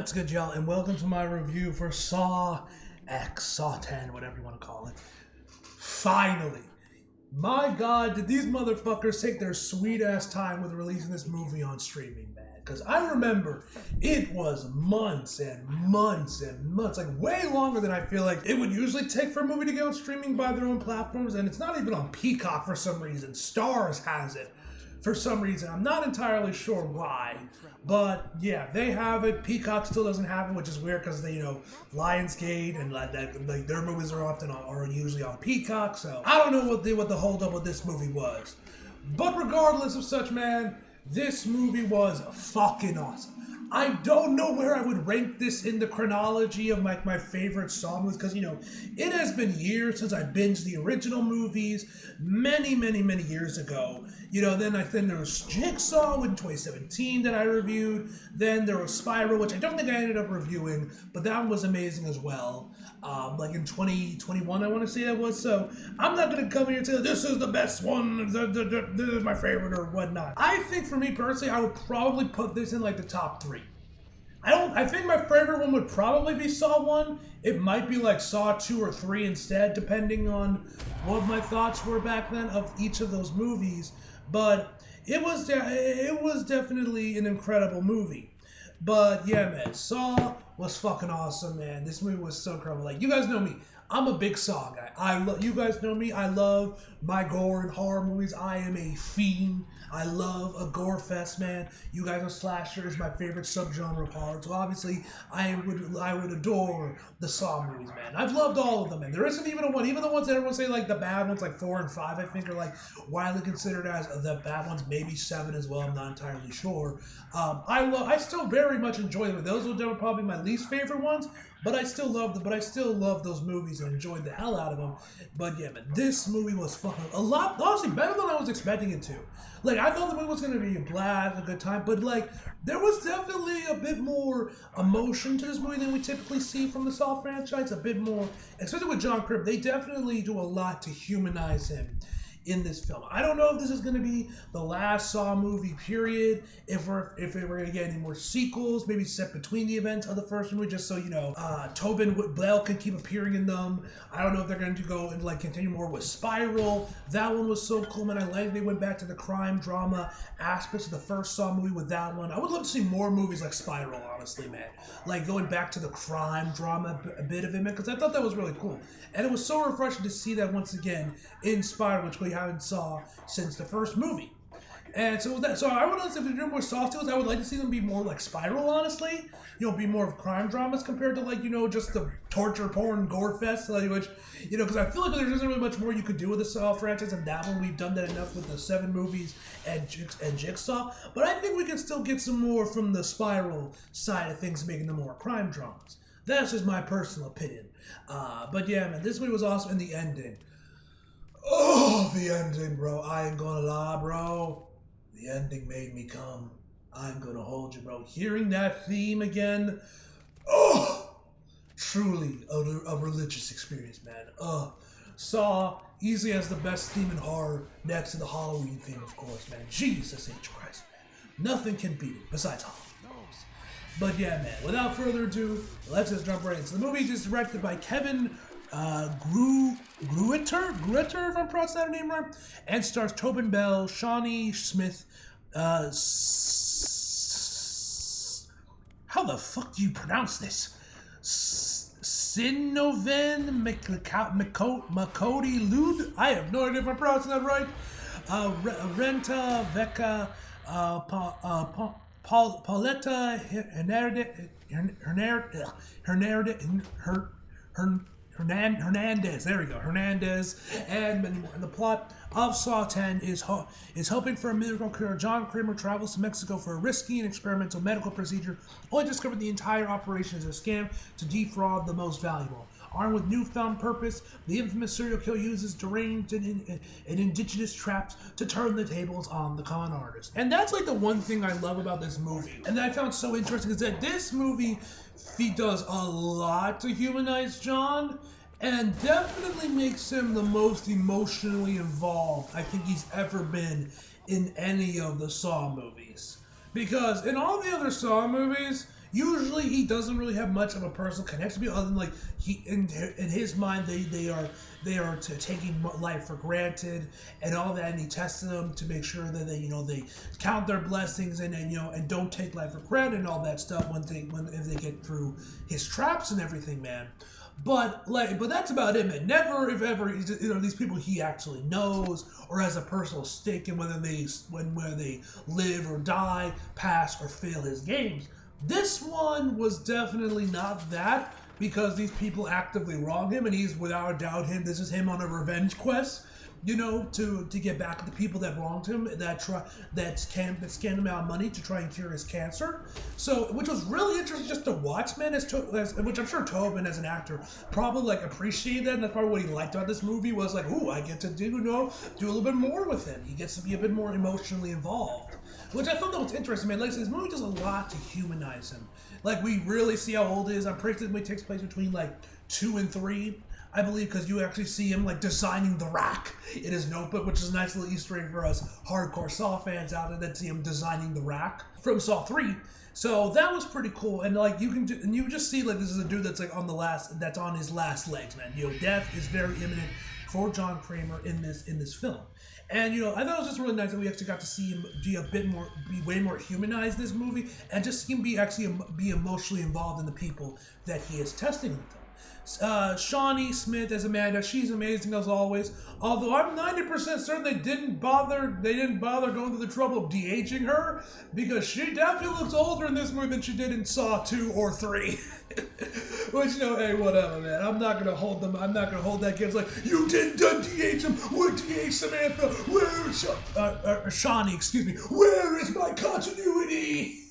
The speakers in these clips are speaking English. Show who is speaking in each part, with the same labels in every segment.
Speaker 1: What's good, y'all, and welcome to my review for Saw X, Saw 10, whatever you want to call it. Finally! My God, did these motherfuckers take their sweet-ass time with releasing this movie on streaming, man. Because I remember it was months and months and months, like way longer than I feel like it would usually take for a movie to go on streaming by their own platforms, and it's not even on Peacock for some reason. Starz has it. For some reason, I'm not entirely sure why, but yeah, they have it. Peacock still doesn't have it, which is weird because they, Lionsgate and like their movies are usually on Peacock. So I don't know what the holdup with this movie was, but regardless of such, man, this movie was fucking awesome. I don't know where I would rank this in the chronology of my favorite Saw movies, because, it has been years since I binged the original movies, many years ago. Then there was Jigsaw in 2017 that I reviewed. Then there was Spiral, which I don't think I ended up reviewing, but that one was amazing as well. Like in 2021, I want to say that was. So I'm not going to come here and say this is the best one, this is my favorite or whatnot. I think for me personally, I would probably put this in like the top 3. I think my favorite one would probably be Saw 1. It might be like Saw 2 or 3 instead, depending on what my thoughts were back then of each of those movies. But it was definitely an incredible movie. But yeah, man, Saw was fucking awesome, man. This movie was so incredible. Like, you guys know me. I'm a big Saw guy. You guys know me. I love my gore and horror movies. I am a fiend. I love a gore fest, man. You guys know slasher is my favorite subgenre of horror. So obviously, I would adore the Saw movies, man. I've loved all of them, and there isn't even a one. Even the ones that everyone say like the bad ones, like 4 and 5, I think are like widely considered as the bad ones. Maybe 7 as well. I'm not entirely sure. I still very much enjoy them. Those were probably my least favorite ones. But I still love those movies and enjoyed the hell out of them. But yeah, man, this movie was fucking a lot, honestly, better than I was expecting it to. Like, I thought the movie was gonna be a blast, a good time, but like, there was definitely a bit more emotion to this movie than we typically see from the Saw franchise. A bit more, especially with John Crib. They definitely do a lot to humanize him in this film. I don't know if this is going to be the last Saw movie, period. If we're going to get any more sequels, maybe set between the events of the first movie, just so, Tobin Bell can keep appearing in them. I don't know if they're going to go and, continue more with Spiral. That one was so cool, man. I like they went back to the crime drama aspects of the first Saw movie with that one. I would love to see more movies like Spiral, honestly, man. Like, going back to the crime drama a bit of it, man, because I thought that was really cool. And it was so refreshing to see that once again in Spiral, which we haven't saw since the first movie. And so I would honestly, if they're doing more Saw sequels, I would like to see them be more like Spiral, honestly. Be more of crime dramas compared to just the torture porn gore fest, which, because I feel like there isn't really much more you could do with the Saw franchise, and that one we've done that enough with the 7 movies and Jigsaw. But I think we can still get some more from the Spiral side of things, making them more crime dramas. That's just my personal opinion. But yeah, man, this movie was awesome, and the ending. Oh, the ending, bro. I ain't gonna lie, bro. The ending made me come. I'm gonna hold you, bro. Hearing that theme again, truly a religious experience, man. Saw easily has the best theme in horror next to the Halloween theme, of course, man. Jesus H. Christ, man. Nothing can beat it besides Halloween. But yeah, man, without further ado, let's just jump right in. So the movie is directed by Kevin Greutert, if I'm pronouncing that name right, and stars Tobin Bell, Shawnee Smith, how the fuck do you pronounce this? Sinoven Makodi Lud? I have no idea if I'm pronouncing that right. Renta Vecca, Pauletta Hernandez. There we go. Hernandez. And many more. And the plot of Saw 10 is hoping for a miracle cure. John Kramer travels to Mexico for a risky and experimental medical procedure, only to discover the entire operation is a scam to defraud the most valuable. Armed with newfound purpose, the infamous serial killer uses deranged and indigenous traps to turn the tables on the con artist. And that's like the one thing I love about this movie, and that I found so interesting, is that this movie does a lot to humanize John, and definitely makes him the most emotionally involved I think he's ever been in any of the Saw movies. Because in all the other Saw movies, Usually he doesn't really have much of a personal connection to me, other than like he in his mind they are taking life for granted and all that, and he tests them to make sure that they count their blessings and don't take life for granted and all that stuff if they get through his traps and everything, man. But that's about it, man. Never, if ever, these people he actually knows or has a personal stake in whether they live or die, pass or fail his games. This one was definitely not that, because these people actively wrong him, and he's without a doubt this is him on a revenge quest. To get back at the people that wronged him, that scammed him out of money to try and cure his cancer. So, which was really interesting just to watch, man. Which I'm sure Tobin, as an actor, probably appreciated that, and that's probably what he liked about this movie was ooh, I get to do a little bit more with him. He gets to be a bit more emotionally involved, which I thought that was interesting, man. Like, this movie does a lot to humanize him. We really see how old he is. I'm pretty sure this movie takes place between 2 and 3. I believe, because you actually see him designing the rack in his notebook, which is a nice little Easter egg for us hardcore Saw fans out there that see him designing the rack from Saw 3. So that was pretty cool, and you just see this is a dude that's that's on his last legs, man. Death is very imminent for John Kramer in this film. And I thought it was just really nice that we actually got to see him be way more humanized in this movie, and just see him be emotionally involved in the people that he is testing in the film. Shawnee Smith as Amanda, she's amazing as always. Although I'm 90% certain they didn't bother going to the trouble of de-aging her, because she definitely looks older in this movie than she did in Saw 2 or 3. Which hey, whatever, man. I'm not gonna hold that kid. It's you didn't de-age him. We're de-age Samantha. Where is Shawnee? Excuse me. Where is my continuity?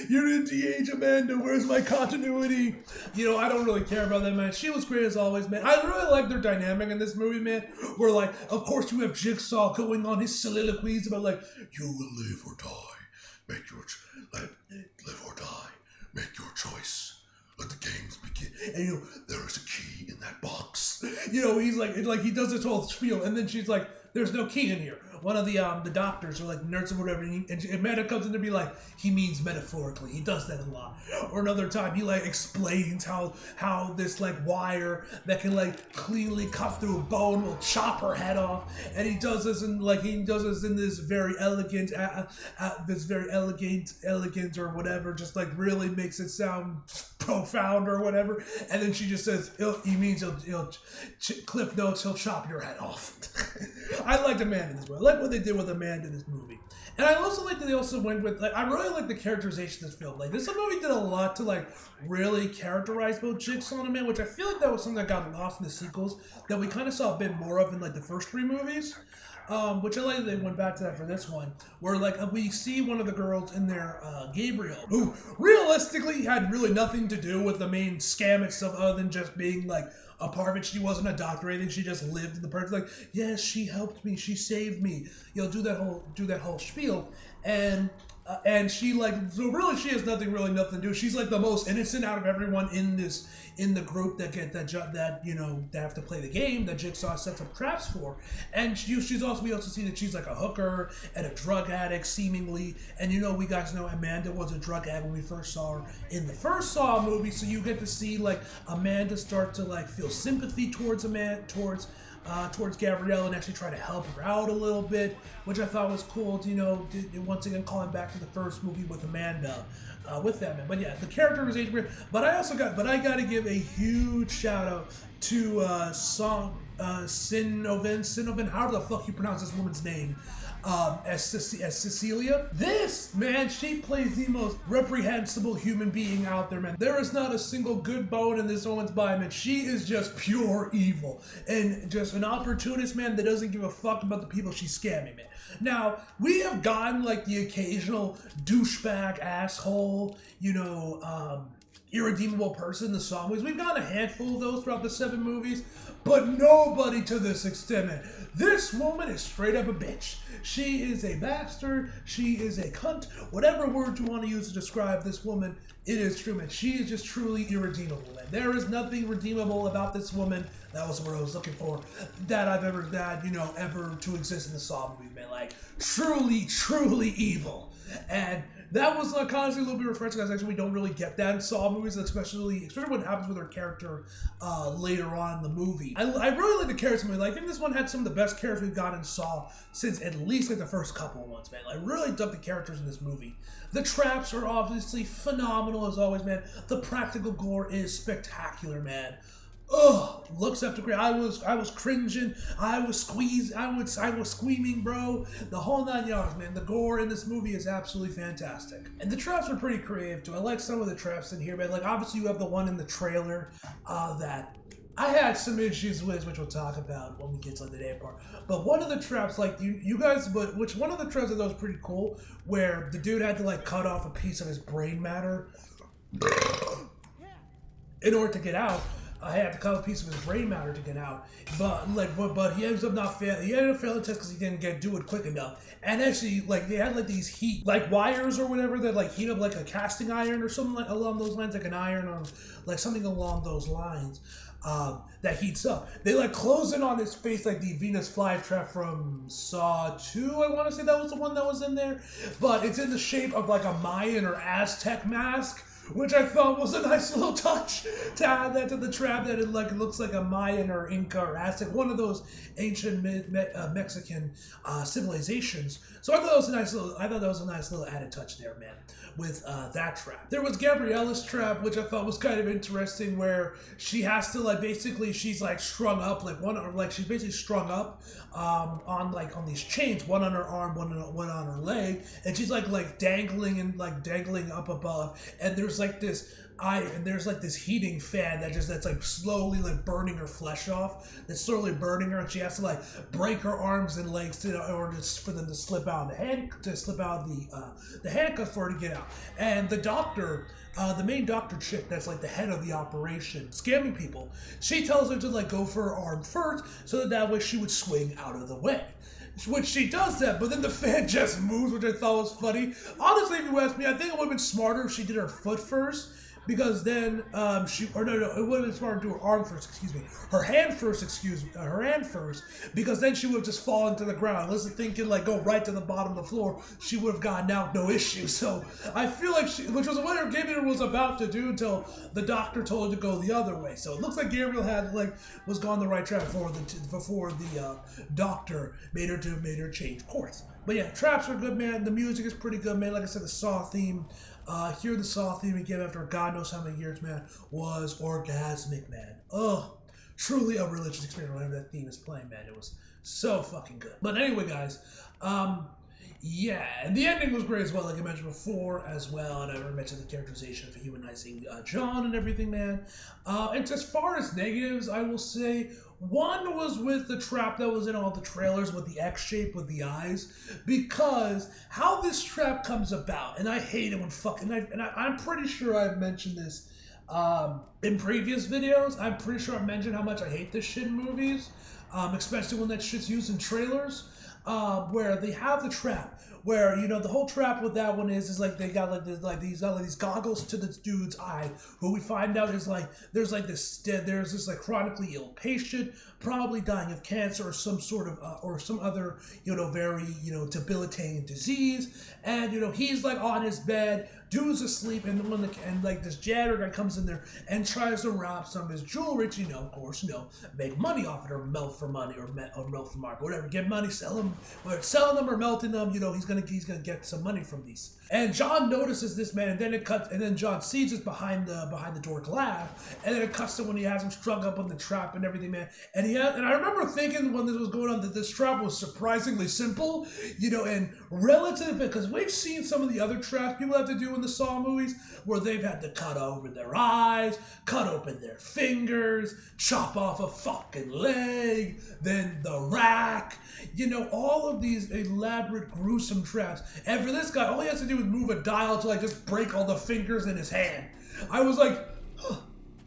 Speaker 1: You didn't de-age Amanda. Where's my continuity? I don't really care about that, man. She was great as always, man. I really like their dynamic in this movie, man. Where, of course, you have Jigsaw going on his soliloquies about, you will live or die. Live or die. Make your choice. Let the games begin. And, there is a key in that box. He's he does this whole spiel, and then she's like, there's no key in here. One of the doctors or nurse or whatever, and Amanda comes in to be he means metaphorically. He does that a lot. Or another time he explains how this wire that can cleanly cut through a bone will chop her head off, and he does this in this very elegant or whatever, just really makes it sound profound or whatever, and then she just says he means he'll Cliff Notes, he'll chop your head off. I liked Amanda in this movie. I like what they did with Amanda in this movie. And I also like that they also went with, I really like the characterization of this film. This movie did a lot to, really characterize both Jigsaw and Amanda, which I feel like that was something that got lost in the sequels, that we kind of saw a bit more of in, the first 3 movies. Which I like that they went back to that for this one, where we see one of the girls in there, Gabriel, who realistically had really nothing to do with the main scam itself, other than just being a part of it. She wasn't a doctor or anything. She just lived in the person. Yes, she helped me. She saved me. Do that whole spiel, and she so really she has nothing to do. She's the most innocent out of everyone in the group that have to play the game that Jigsaw sets up traps for. And she's also, we also see that she's a hooker and a drug addict seemingly. And we guys know Amanda was a drug addict when we first saw her in the first Saw movie. So you get to see Amanda start to feel sympathy towards Gabrielle and actually try to help her out a little bit, which I thought was cool. Once again calling back to the first movie with Amanda, with that man. But yeah, the characterization. But I gotta give a huge shout out to Sinovin. How the fuck you pronounce this woman's name? As Cecilia. This, man, she plays the most reprehensible human being out there, man. There is not a single good bone in this woman's body, man. She is just pure evil and just an opportunist, man, that doesn't give a fuck about the people she's scamming, man. Now, we have gotten the occasional douchebag asshole, irredeemable person in the Saw movies. We've got a handful of those throughout the 7 movies, but nobody to this extent, man. This woman is straight up a bitch. She is a bastard. She is a cunt. Whatever word you want to use to describe this woman, it is true, man. She is just truly irredeemable, man. There is nothing redeemable about this woman. That was what I was looking for. That I've ever to exist in the Saw movies, man. Truly, truly evil. And that was like honestly a little bit refreshing, because actually we don't really get that in Saw movies, especially what happens with her character later on in the movie. I really like the characters movie. Like, I think this one had some of the best characters we've got in Saw since at least like the first couple of ones, man. I really dug the characters in this movie. The traps are obviously phenomenal as always, man. The practical gore is spectacular, man. Ugh, looks after great. I was cringing. I was squeezed. I was screaming, bro. The whole 9 yards, man. The gore in this movie is absolutely fantastic, and the traps are pretty creative too. I like some of the traps in here, man. Like obviously you have the one in the trailer that I had some issues with, which we'll talk about when we get to the day part. But one of the traps, like you guys, which one of the traps I thought was pretty cool, where the dude had to like cut off a piece of his brain matter in order to get out. I had to cut a piece of his brain matter to get out, but he ends up not failing. He ended up failing the test because he didn't do it quick enough. And actually, like they had like these heat, like wires or whatever that like heat up like a casting iron or something like along those lines, like an iron or like something along those lines. That heats up. They like close in on his face like the Venus flytrap from Saw 2. I want to say that was the one that was in there, but it's in the shape of like a Mayan or Aztec mask, which I thought was a nice little touch to add that to the trap. That it looks like a Mayan or Inca or Aztec, one of those ancient Mexican civilizations. So I thought that was a nice little. I thought that was a nice little added touch there, man, with that trap. There was Gabriella's trap, which I thought was kind of interesting, where she has to like basically she's like strung up, she's basically strung up on these chains, one on her arm, one on her leg, and she's like dangling up above, and there's like this heating fan that's like slowly like burning her flesh off. That's slowly burning her, and she has to like break her arms and legs in order for them to slip out the handcuff for her to get out. And the doctor, the main doctor chick that's like the head of the operation, scamming people, she tells her to like go for her arm first, so that way she would swing out of the way. Which she does that, but then the fan just moves, which I thought was funny. Honestly, if you ask me, I think it would have been smarter if she did her foot first, because then it would have been smarter to do her arm first, her hand first, because then she would have just fallen to the ground. Unless thinking like go right to the bottom of the floor, she would have gotten out no issue. So I feel like which was what Gabriel was about to do until the doctor told her to go the other way. So it looks like Gabriel was gone the right track before the doctor made her change course. But yeah, traps are good, man. The music is pretty good, man. Like I said, the Saw theme. Hear the Saw theme again after God knows how many years, man, was orgasmic, man. Oh, truly a religious experience whenever that theme is playing, man. It was so fucking good. But anyway, guys, yeah, and the ending was great as well, like I mentioned before as well, and I already mentioned the characterization for humanizing John and everything, man. And as far as negatives, I will say one was with the trap that was in all the trailers with the X shape with the eyes, because how this trap comes about, and I hate it when I'm pretty sure I've mentioned this in previous videos. I'm pretty sure I mentioned how much I hate this shit in movies, especially when that shit's used in trailers. Where they have the trap, where the whole trap with that one is like they got these goggles to this dude's eye, who we find out is like there's this like chronically ill patient, probably dying of cancer or some sort of or some other very debilitating disease, and he's like on his bed, dude's asleep, and this janitor guy comes in there and tries to rob some of his jewelry to of course make money off it, or melt for money, or melt for market, whatever, get money, sell them, whether selling them or melting them, he's gonna get some money from these. And John notices this, man, and then it cuts, and then John sees it behind the door glass, and then it cuts to when he has him strung up on the trap and everything, man. And I remember thinking when this was going on that this trap was surprisingly simple, and relative, because we've seen some of the other traps people have to do in the Saw movies, where they've had to cut over their eyes, cut open their fingers, chop off a fucking leg, then the rack, all of these elaborate, gruesome traps. And for this guy, all he has to do is move a dial to just break all the fingers in his hand. I was like,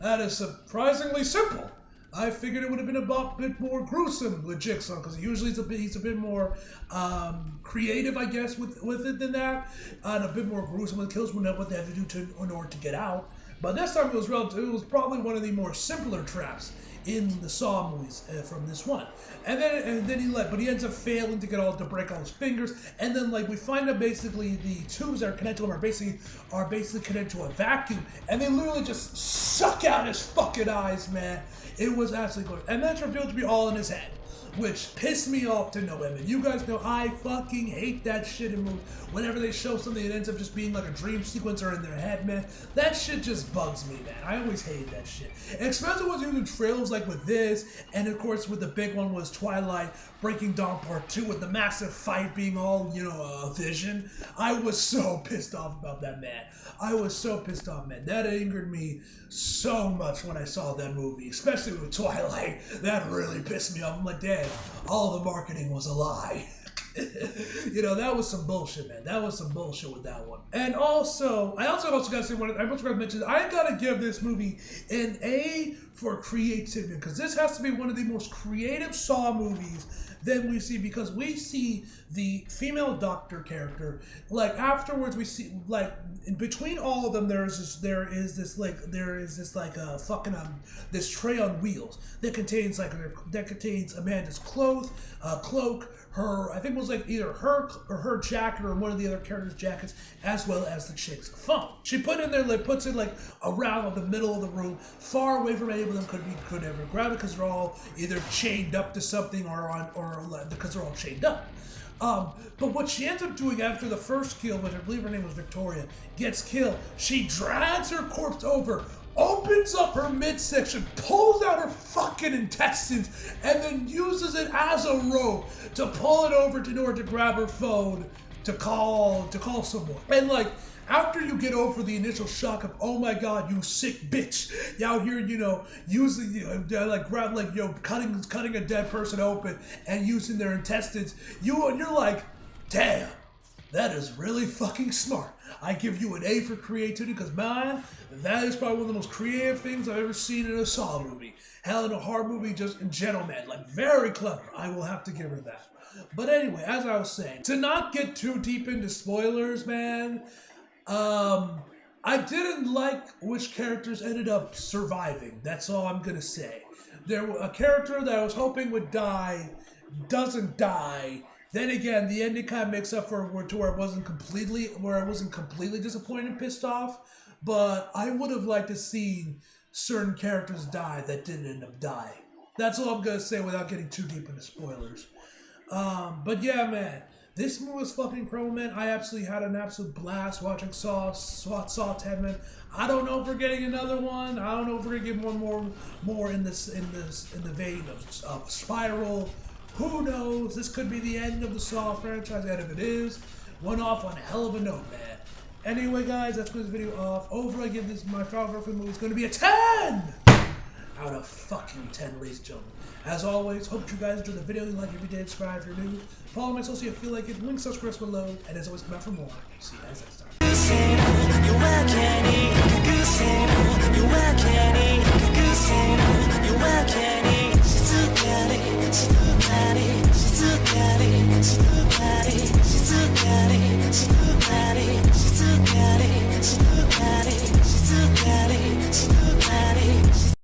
Speaker 1: that is surprisingly simple. I figured it would have been a bit more gruesome with Jigsaw, because usually he's a bit more creative, I guess, with it than that, and a bit more gruesome with kills when what they have to do in order to get out. But this time it was probably one of the more simpler traps in the Saw movies from this one. And then he ends up failing to break all his fingers. And then like we find out basically the tubes that are connected to him are basically connected to a vacuum, and they literally just suck out his fucking eyes, man. It was absolutely good. And that's revealed to be all in his head, which pissed me off to no end. You guys know I fucking hate that shit in movies. Whenever they show something, it ends up just being like a dream sequence or in their head, man. That shit just bugs me, man. I always hated that shit. And especially when you do trailers like with this, and of course with the big one was Twilight Breaking Dawn Part 2 with the massive fight being all, you know, a vision. I was so pissed off about that, man. I was so pissed off, man. That angered me so much when I saw that movie, especially with Twilight. That really pissed me off. I'm like, damn, all the marketing was a lie. You know, that was some bullshit, man. That was some bullshit with that one. And also, I also gotta say, I also gotta mention, I gotta give this movie an A for creativity, because this has to be one of the most creative Saw movies that we see, because we see the female doctor character, like afterwards we see, like in between all of them there is this tray on wheels that contains Amanda's cloak, her, I think it was like either her jacket or one of the other characters' jackets, as well as the chick's phone. She puts it like around the middle of the room, far away from any of them could ever grab it, because they're all either chained up to something or because they're all chained up. But what she ends up doing after the first kill, which I believe her name was Victoria, gets killed, she drags her corpse over, opens up her midsection, pulls out her fucking intestines, and then uses it as a rope to pull it over in order to grab her phone to call someone. And like, after you get over the initial shock of, oh my god, you sick bitch, you out here, you know, using, cutting a dead person open and using their intestines, you're like, damn, that is really fucking smart. I give you an A for creativity, because man, that is probably one of the most creative things I've ever seen in a Saw movie. Hell, in a horror movie, just in general, man, like very clever. I will have to give her that. But anyway, as I was saying, to not get too deep into spoilers, man, I didn't like which characters ended up surviving. That's all I'm gonna say. There was a character that I was hoping would die, doesn't die. Then again, the ending kind of makes up for where I wasn't completely disappointed and pissed off. But I would have liked to see certain characters die that didn't end up dying. That's all I'm gonna say without getting too deep into spoilers. But yeah, man. This movie was fucking incredible, man. I absolutely had an absolute blast watching Saw 10, man. I don't know if we're getting another one. I don't know if we're gonna get one more in the vein of Spiral. Who knows? This could be the end of the Saw franchise, and if it is, went off on a hell of a note, man. Anyway, guys, that's this video off. I give this my favorite movie. It's gonna be a 10 out of fucking 10, ladies and gentlemen. As always, hope you guys enjoyed the video. Like every day, subscribe if you're new. Follow my social if you feel like it. Link subscribe below. And as always, come out for more. See you guys next time.